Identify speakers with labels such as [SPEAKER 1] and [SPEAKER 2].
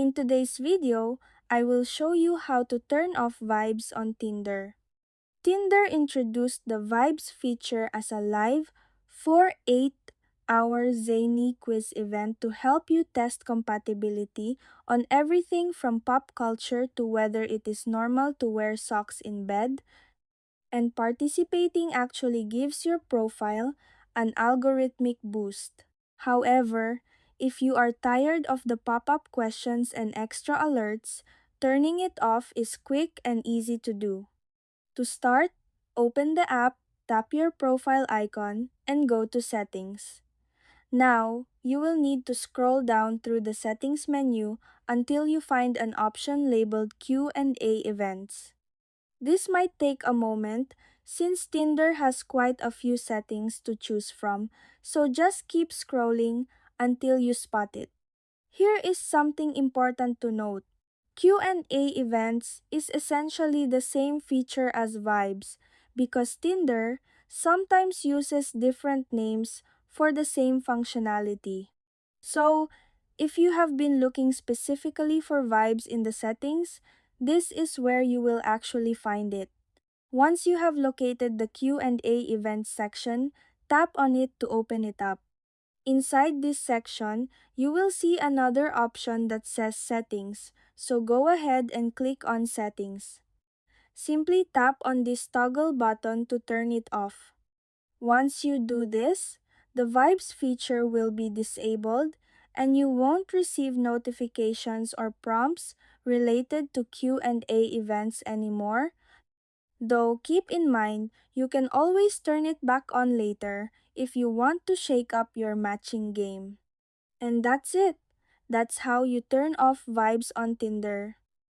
[SPEAKER 1] In today's video, I will show you how to turn off vibes on Tinder. Tinder introduced the vibes feature as a live 4-8-hour zany quiz event to help you test compatibility on everything from pop culture to whether it is normal to wear socks in bed, and participating actually gives your profile an algorithmic boost. However, if you are tired of the pop-up questions and extra alerts, turning it off is quick and easy to do. To start, open the app, tap your profile icon, and go to Settings. Now, you will need to scroll down through the Settings menu until you find an option labeled Q&A Events. This might take a moment since Tinder has quite a few settings to choose from, so just keep scrolling until you spot it. Here is something important to note. Q&A events is essentially the same feature as Vibes because Tinder sometimes uses different names for the same functionality. So, if you have been looking specifically for Vibes in the settings, this is where you will actually find it. Once you have located the Q&A events section, tap on it to open it up. Inside this section, you will see another option that says Settings, so go ahead and click on Settings. Simply tap on this toggle button to turn it off. Once you do this, the Vibes feature will be disabled and you won't receive notifications or prompts related to Q&A events anymore. Though keep in mind, you can always turn it back on later if you want to shake up your matching game. And that's it. That's how you turn off vibes on Tinder.